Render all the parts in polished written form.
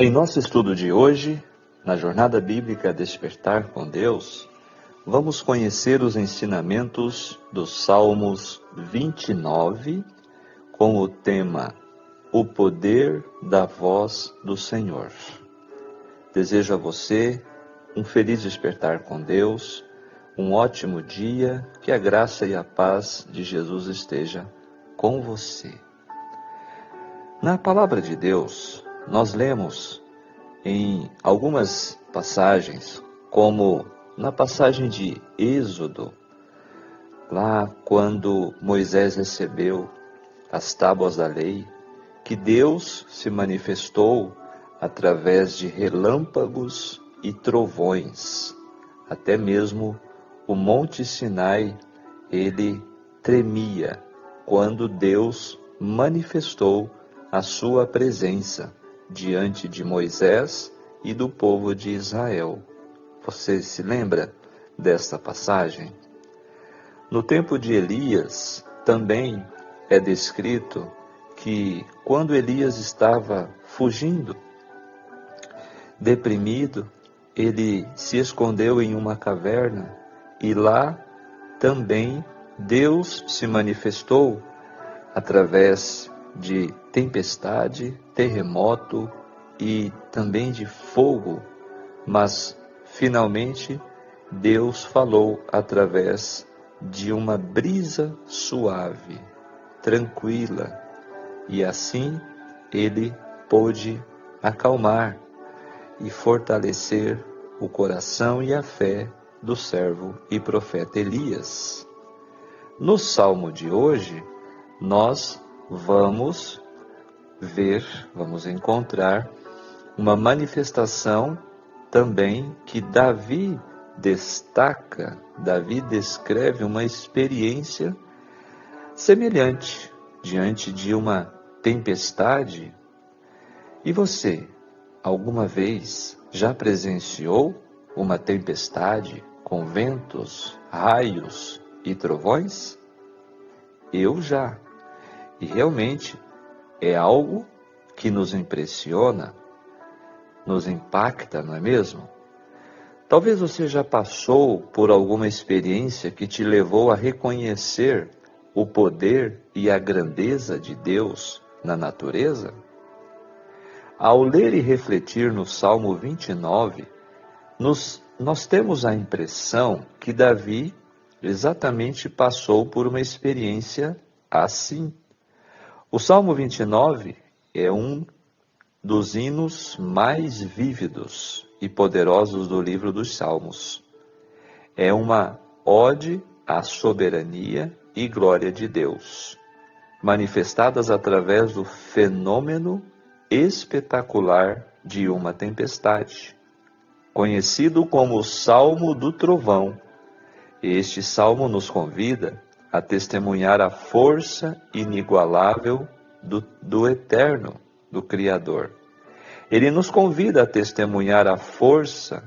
Em nosso estudo de hoje, na Jornada Bíblica Despertar com Deus, vamos conhecer os ensinamentos dos Salmos 29, com o tema O Poder da Voz do Senhor. Desejo a você um feliz despertar com Deus, um ótimo dia, que a graça e a paz de Jesus esteja com você. Na Palavra de Deus, nós lemos em algumas passagens, como na passagem de Êxodo, lá quando Moisés recebeu as tábuas da lei, que Deus se manifestou através de relâmpagos e trovões. Até mesmo o Monte Sinai, ele tremia quando Deus manifestou a sua presença diante de Moisés e do povo de Israel. Você se lembra desta passagem? No tempo de Elias, também é descrito que quando Elias estava fugindo, deprimido, ele se escondeu em uma caverna e lá também Deus se manifestou através de tempestade, terremoto e também de fogo, mas finalmente Deus falou através de uma brisa suave, tranquila, e assim ele pôde acalmar e fortalecer o coração e a fé do servo e profeta Elias. No Salmo de hoje, nós vamos encontrar uma manifestação também que Davi descreve uma experiência semelhante diante de uma tempestade. E você, alguma vez já presenciou uma tempestade com ventos, raios e trovões? Eu já. E realmente é algo que nos impressiona, nos impacta, não é mesmo? Talvez você já passou por alguma experiência que te levou a reconhecer o poder e a grandeza de Deus na natureza? Ao ler e refletir no Salmo 29, nós temos a impressão que Davi exatamente passou por uma experiência assim. O Salmo 29 é um dos hinos mais vívidos e poderosos do livro dos Salmos. É uma ode à soberania e glória de Deus, manifestadas através do fenômeno espetacular de uma tempestade, conhecido como o Salmo do Trovão. Este salmo nos convida a testemunhar a força inigualável do Eterno, do Criador. Ele nos convida a testemunhar a força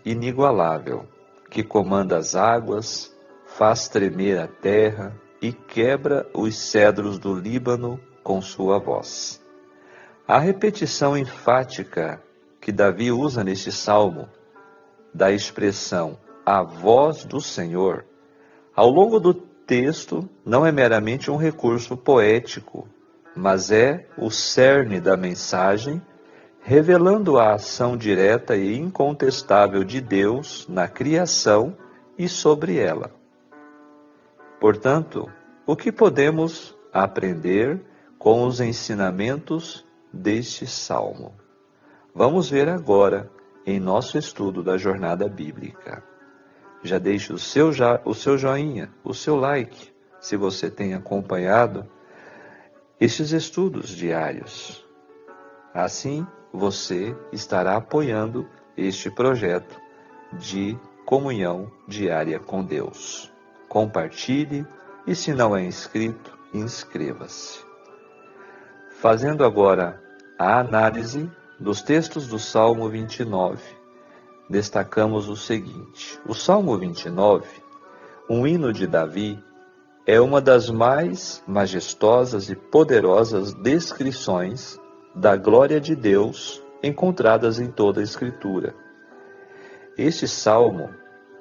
inigualável, que comanda as águas, faz tremer a terra e quebra os cedros do Líbano com sua voz. A repetição enfática que Davi usa neste salmo, da expressão a voz do Senhor, ao longo do texto, não é meramente um recurso poético, mas é o cerne da mensagem, revelando a ação direta e incontestável de Deus na criação e sobre ela. Portanto, o que podemos aprender com os ensinamentos deste salmo? Vamos ver agora em nosso estudo da Jornada Bíblica. Já deixe o seu joinha, o seu like, se você tem acompanhado estes estudos diários. Assim, você estará apoiando este projeto de comunhão diária com Deus. Compartilhe e, se não é inscrito, inscreva-se. Fazendo agora a análise dos textos do Salmo 29, destacamos o seguinte: o Salmo 29, um hino de Davi, é uma das mais majestosas e poderosas descrições da glória de Deus encontradas em toda a Escritura. Este salmo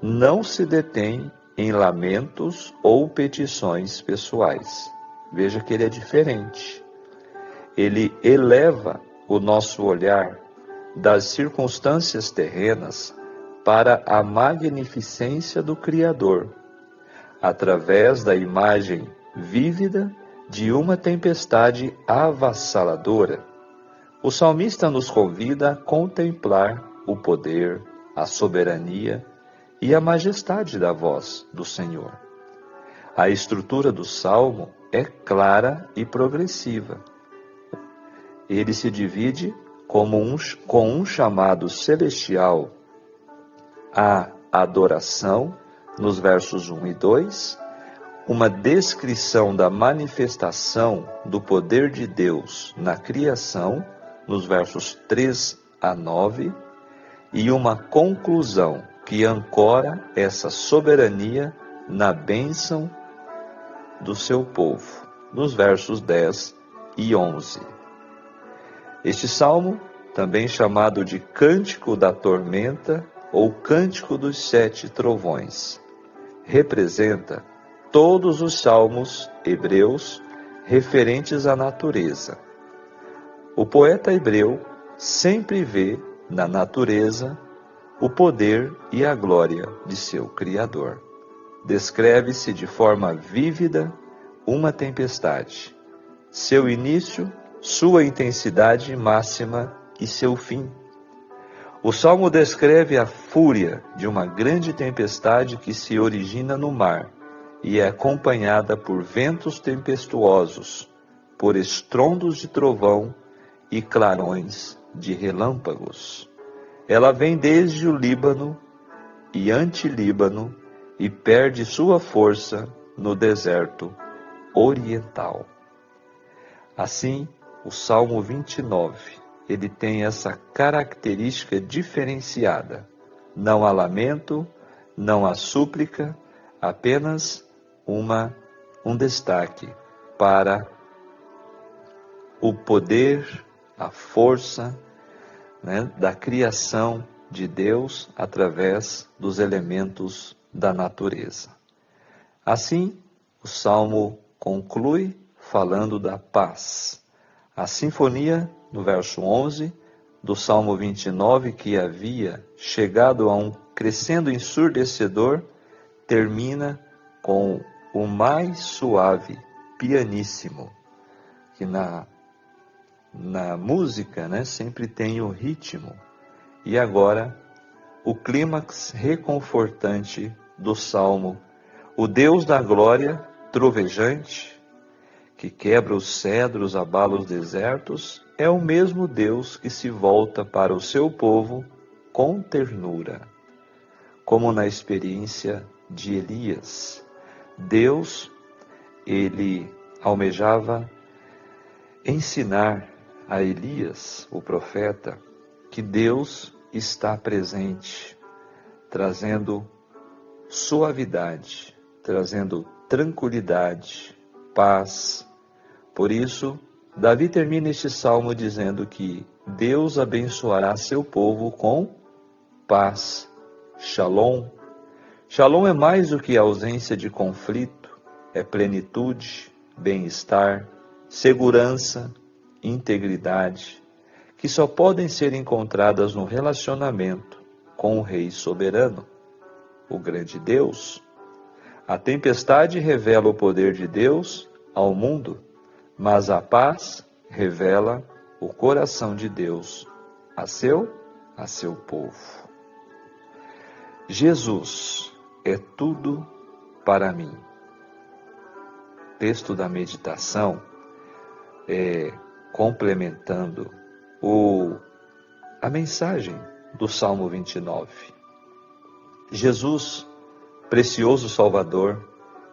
não se detém em lamentos ou petições pessoais. Veja que ele é diferente. Ele eleva o nosso olhar das circunstâncias terrenas para a magnificência do Criador, através da imagem vívida de uma tempestade avassaladora. O salmista nos convida a contemplar o poder, a soberania e a majestade da voz do Senhor. A estrutura do salmo é clara e progressiva. Ele se divide com um chamado celestial à adoração, nos versos 1 e 2, uma descrição da manifestação do poder de Deus na criação, nos versos 3 a 9, e uma conclusão que ancora essa soberania na bênção do seu povo, nos versos 10 e 11. Este salmo, também chamado de Cântico da Tormenta ou Cântico dos Sete Trovões, representa todos os salmos hebreus referentes à natureza. O poeta hebreu sempre vê na natureza o poder e a glória de seu Criador. Descreve-se de forma vívida uma tempestade, seu início, sua intensidade máxima e seu fim. O Salmo descreve a fúria de uma grande tempestade que se origina no mar e é acompanhada por ventos tempestuosos, por estrondos de trovão e clarões de relâmpagos. Ela vem desde o Líbano e Antilíbano e perde sua força no deserto oriental. Assim, o Salmo 29, ele tem essa característica diferenciada. Não há lamento, não há súplica, apenas um destaque para o poder, a força, da criação de Deus através dos elementos da natureza. Assim, o Salmo conclui falando da paz. A sinfonia, no verso 11, do Salmo 29, que havia chegado a um crescendo ensurdecedor, termina com o mais suave pianíssimo, que na música, sempre tem o ritmo. E agora, o clímax reconfortante do Salmo. O Deus da glória, trovejante, que quebra os cedros, abala os desertos, é o mesmo Deus que se volta para o seu povo com ternura, como na experiência de Elias. Deus, ele almejava ensinar a Elias, o profeta, que Deus está presente, trazendo suavidade, trazendo tranquilidade, paz. Por isso, Davi termina este salmo dizendo que Deus abençoará seu povo com paz. Shalom. Shalom é mais do que ausência de conflito, é plenitude, bem-estar, segurança, integridade, que só podem ser encontradas no relacionamento com o Rei soberano, o grande Deus. A tempestade revela o poder de Deus ao mundo, mas a paz revela o coração de Deus a seu povo. Jesus é tudo para mim. Texto da meditação, complementando a mensagem do Salmo 29. Jesus, precioso Salvador,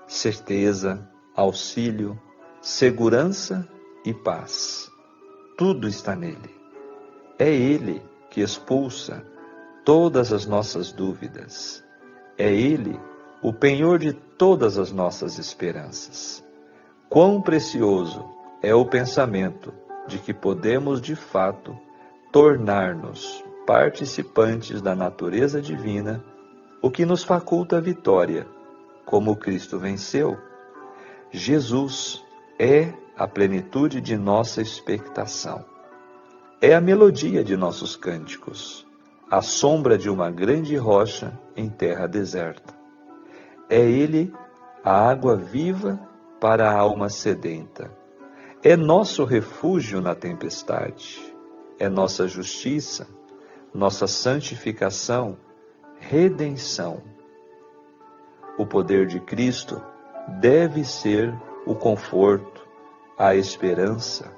certeza, auxílio, segurança e paz. Tudo está nele. É ele que expulsa todas as nossas dúvidas. É ele o penhor de todas as nossas esperanças. Quão precioso é o pensamento de que podemos, de fato, tornar-nos participantes da natureza divina, o que nos faculta a vitória, como Cristo venceu. Jesus é a plenitude de nossa expectação. É a melodia de nossos cânticos, a sombra de uma grande rocha em terra deserta. É Ele a água viva para a alma sedenta. É nosso refúgio na tempestade. É nossa justiça, nossa santificação, redenção. O poder de Cristo deve ser o conforto, a esperança,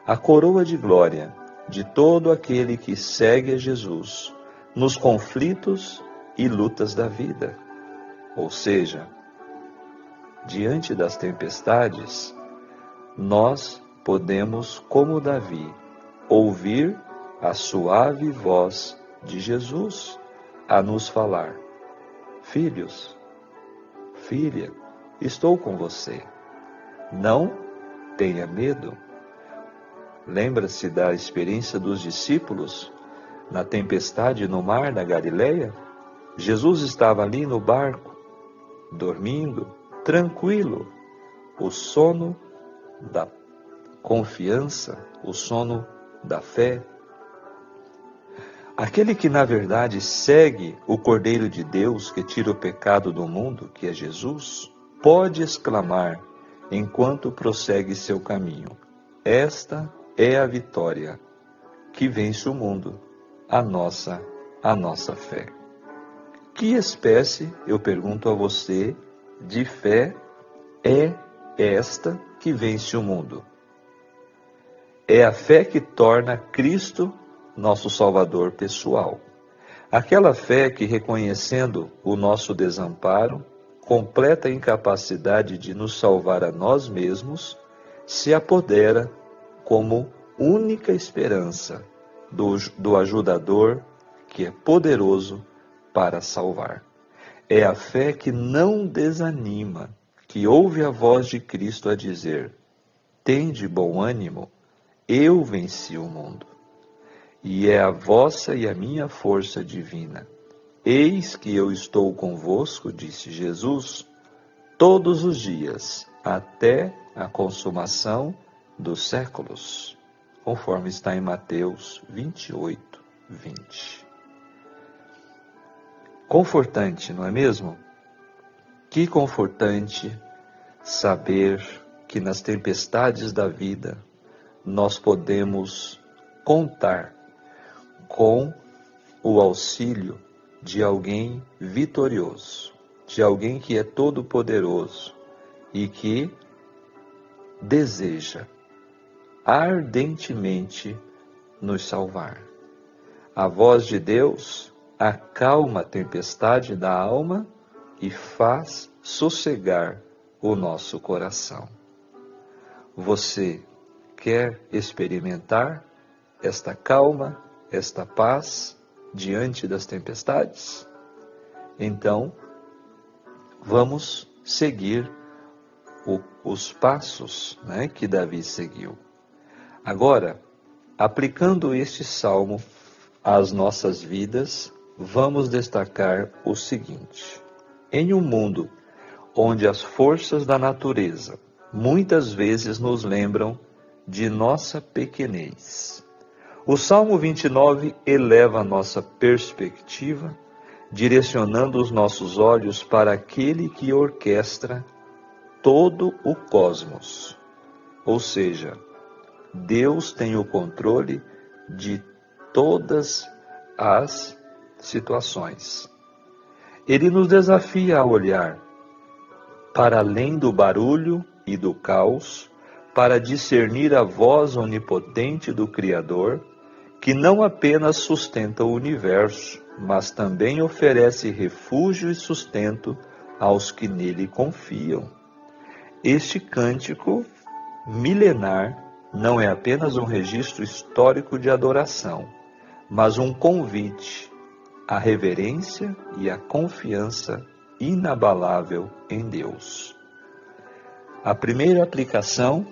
a coroa de glória de todo aquele que segue a Jesus nos conflitos e lutas da vida. Ou seja, diante das tempestades, nós podemos, como Davi, ouvir a suave voz de Jesus a nos falar: filhos, filha, estou com você. Não tenha medo. Lembra-se da experiência dos discípulos na tempestade no mar da Galileia? Jesus estava ali no barco, dormindo, tranquilo, o sono da confiança, o sono da fé. Aquele que na verdade segue o Cordeiro de Deus que tira o pecado do mundo, que é Jesus, pode exclamar enquanto prossegue seu caminho: esta é a vitória que vence o mundo, a nossa fé. Que espécie, eu pergunto a você, de fé é esta que vence o mundo? É a fé que torna Cristo nosso Salvador pessoal. Aquela fé que, reconhecendo o nosso desamparo, completa incapacidade de nos salvar a nós mesmos, se apodera como única esperança do ajudador que é poderoso para salvar. É a fé que não desanima, que ouve a voz de Cristo a dizer: tende bom ânimo, eu venci o mundo. E é a vossa e a minha força divina. Eis que eu estou convosco, disse Jesus, todos os dias, até a consumação dos séculos, conforme está em Mateus 28, 20. Confortante, não é mesmo? Que confortante saber que nas tempestades da vida nós podemos contar com o auxílio de alguém vitorioso, de alguém que é todo-poderoso e que deseja ardentemente nos salvar. A voz de Deus acalma a tempestade da alma e faz sossegar o nosso coração. Você quer experimentar esta calma, esta paz diante das tempestades? Então, vamos seguir os passos, que Davi seguiu. Agora, aplicando este salmo às nossas vidas, vamos destacar o seguinte: em um mundo onde as forças da natureza muitas vezes nos lembram de nossa pequenez, o Salmo 29 eleva a nossa perspectiva, direcionando os nossos olhos para aquele que orquestra todo o cosmos. Ou seja, Deus tem o controle de todas as situações. Ele nos desafia a olhar para além do barulho e do caos, para discernir a voz onipotente do Criador, que não apenas sustenta o universo, mas também oferece refúgio e sustento aos que nele confiam. Este cântico milenar não é apenas um registro histórico de adoração, mas um convite à reverência e à confiança inabalável em Deus. A primeira aplicação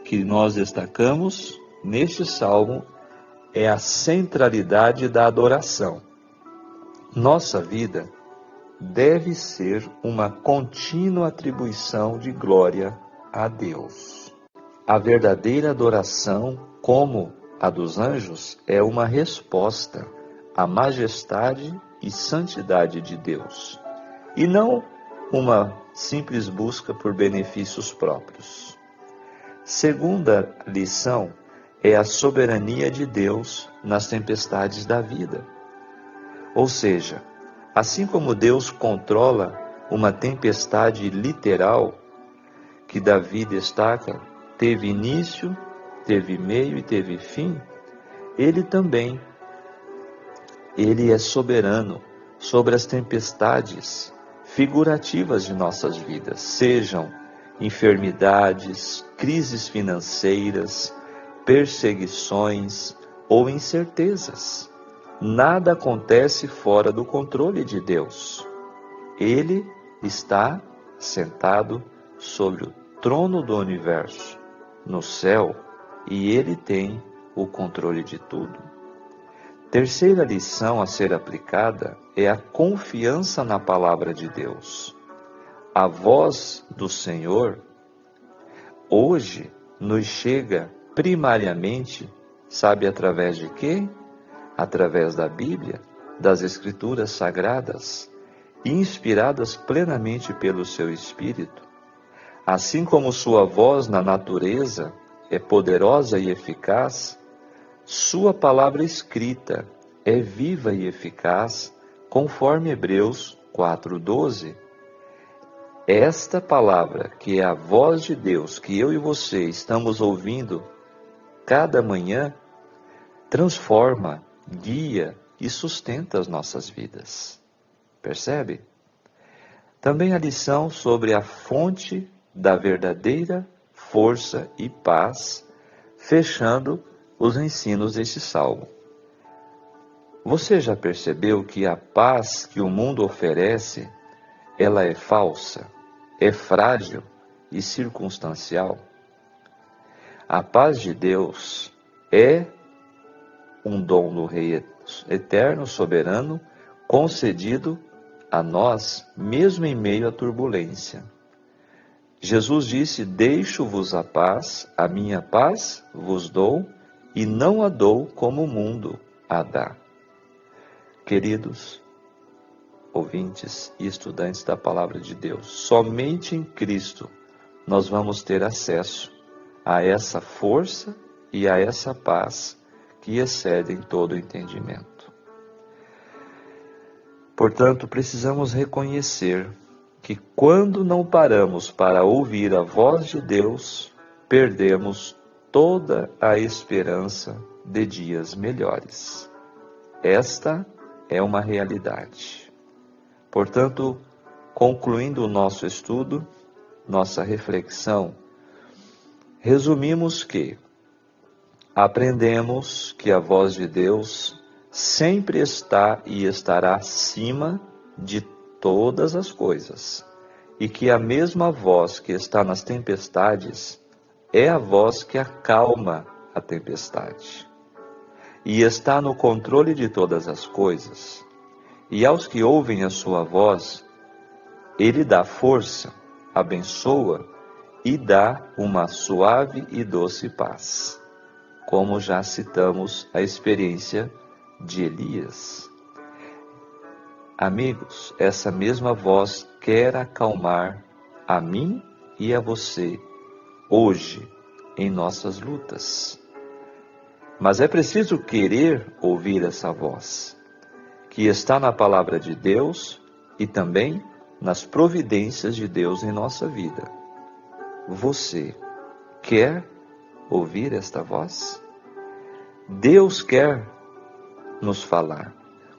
que nós destacamos neste salmo é a centralidade da adoração. Nossa vida deve ser uma contínua atribuição de glória a Deus. A verdadeira adoração, como a dos anjos, é uma resposta à majestade e santidade de Deus, e não uma simples busca por benefícios próprios. Segunda lição é a soberania de Deus nas tempestades da vida. Ou seja, assim como Deus controla uma tempestade literal, que Davi destaca, teve início, teve meio e teve fim, Ele é soberano sobre as tempestades figurativas de nossas vidas, sejam enfermidades, crises financeiras, perseguições ou incertezas. Nada acontece fora do controle de Deus. Ele está sentado sobre o trono do universo, no céu, e Ele tem o controle de tudo. Terceira lição a ser aplicada é a confiança na palavra de Deus. A voz do Senhor hoje nos chega primariamente, sabe através de quê? Através da Bíblia, das Escrituras Sagradas, inspiradas plenamente pelo seu Espírito. Assim como sua voz na natureza é poderosa e eficaz, sua palavra escrita é viva e eficaz, conforme Hebreus 4:12. Esta palavra, que é a voz de Deus, que eu e você estamos ouvindo cada manhã, transforma, guia e sustenta as nossas vidas. Percebe? Também a lição sobre a fonte da verdadeira força e paz, fechando os ensinos deste salmo. Você já percebeu que a paz que o mundo oferece, ela é falsa, é frágil e circunstancial? A paz de Deus é um dom do Rei eterno, soberano, concedido a nós, mesmo em meio à turbulência. Jesus disse: deixo-vos a minha paz vos dou, e não a dou como o mundo a dá. Queridos ouvintes e estudantes da Palavra de Deus, somente em Cristo nós vamos ter acesso a essa força e a essa paz que excedem todo entendimento. Portanto, precisamos reconhecer que quando não paramos para ouvir a voz de Deus, perdemos toda a esperança de dias melhores. Esta é uma realidade. Portanto, concluindo o nosso estudo, nossa reflexão, resumimos que aprendemos que a voz de Deus sempre está e estará acima de todas as coisas, e que a mesma voz que está nas tempestades é a voz que acalma a tempestade, e está no controle de todas as coisas, e aos que ouvem a sua voz, Ele dá força, abençoa e dá uma suave e doce paz, como já citamos a experiência de Elias. Amigos, essa mesma voz quer acalmar a mim e a você hoje em nossas lutas. Mas é preciso querer ouvir essa voz, que está na palavra de Deus e também nas providências de Deus em nossa vida. Você quer ouvir esta voz? Deus quer nos falar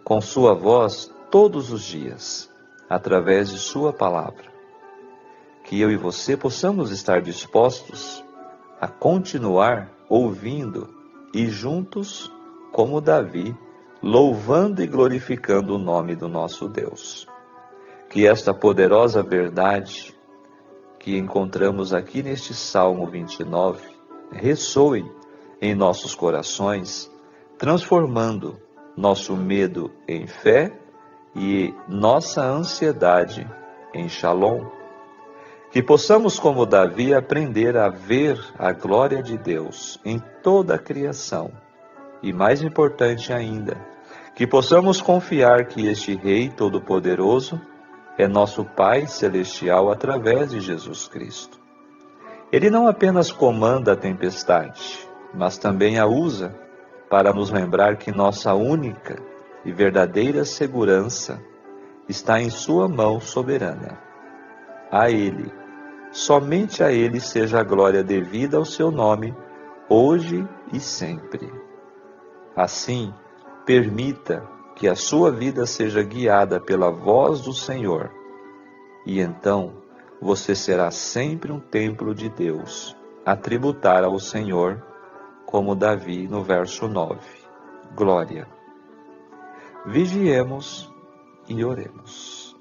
com sua voz todos os dias, através de sua palavra. Que eu e você possamos estar dispostos a continuar ouvindo e juntos, como Davi, louvando e glorificando o nome do nosso Deus. Que esta poderosa verdade que encontramos aqui neste Salmo 29 ressoe em nossos corações, transformando nosso medo em fé e nossa ansiedade em shalom. Que possamos, como Davi, aprender a ver a glória de Deus em toda a criação. E mais importante ainda, que possamos confiar que este Rei Todo-Poderoso é nosso Pai Celestial através de Jesus Cristo. Ele não apenas comanda a tempestade, mas também a usa para nos lembrar que nossa única e verdadeira segurança está em sua mão soberana. A Ele, somente a Ele seja a glória devida ao seu nome, hoje e sempre. Assim, permita que a sua vida seja guiada pela voz do Senhor, e então você será sempre um templo de Deus, a tributar ao Senhor, como Davi no verso 9. Glória. Vigiemos e oremos.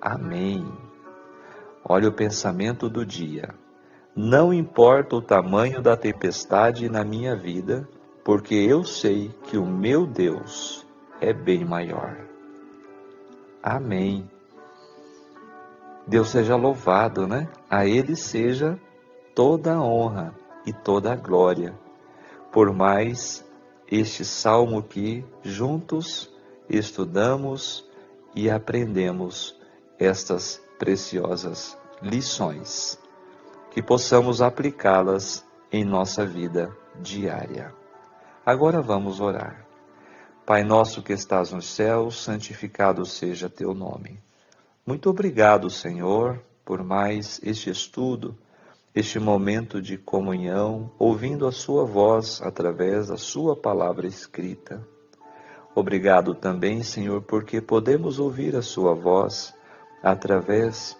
Amém. Olha o pensamento do dia. Não importa o tamanho da tempestade na minha vida, porque eu sei que o meu Deus é bem maior. Amém. Deus seja louvado, né? A Ele seja toda a honra e toda a glória. Por mais este salmo que juntos estudamos e aprendemos estas preciosas lições, que possamos aplicá-las em nossa vida diária. Agora vamos orar. Pai nosso que estás nos céus, santificado seja teu nome. Muito obrigado, Senhor, por mais este estudo, este momento de comunhão, ouvindo a sua voz através da sua palavra escrita. Obrigado também, Senhor, porque podemos ouvir a sua voz através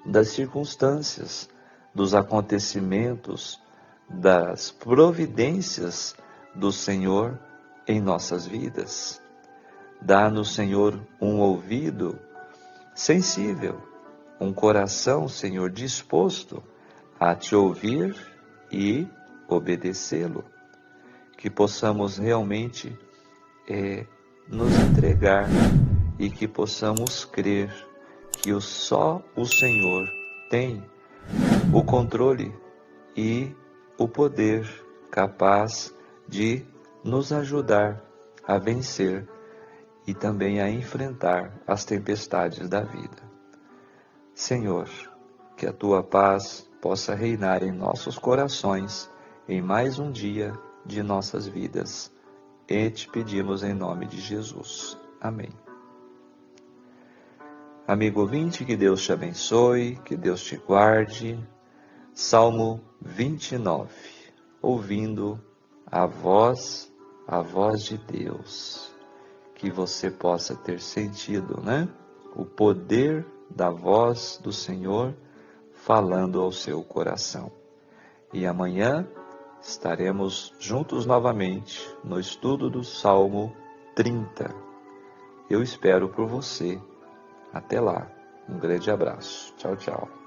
das circunstâncias, dos acontecimentos, das providências do Senhor em nossas vidas. Dá-nos, Senhor, um ouvido sensível, um coração, Senhor, disposto a te ouvir e obedecê-lo. Que possamos realmente nos entregar e que possamos crer que só o Senhor tem o controle e o poder capaz de nos ajudar a vencer e também a enfrentar as tempestades da vida. Senhor, que a tua paz possa reinar em nossos corações em mais um dia de nossas vidas. E te pedimos em nome de Jesus. Amém. Amigo ouvinte, que Deus te abençoe, que Deus te guarde. Salmo 29, ouvindo a voz de Deus. Que você possa ter sentido, né? O poder da voz do Senhor falando ao seu coração. E amanhã estaremos juntos novamente no estudo do Salmo 30. Eu espero por você. Até lá. Um grande abraço. Tchau, tchau.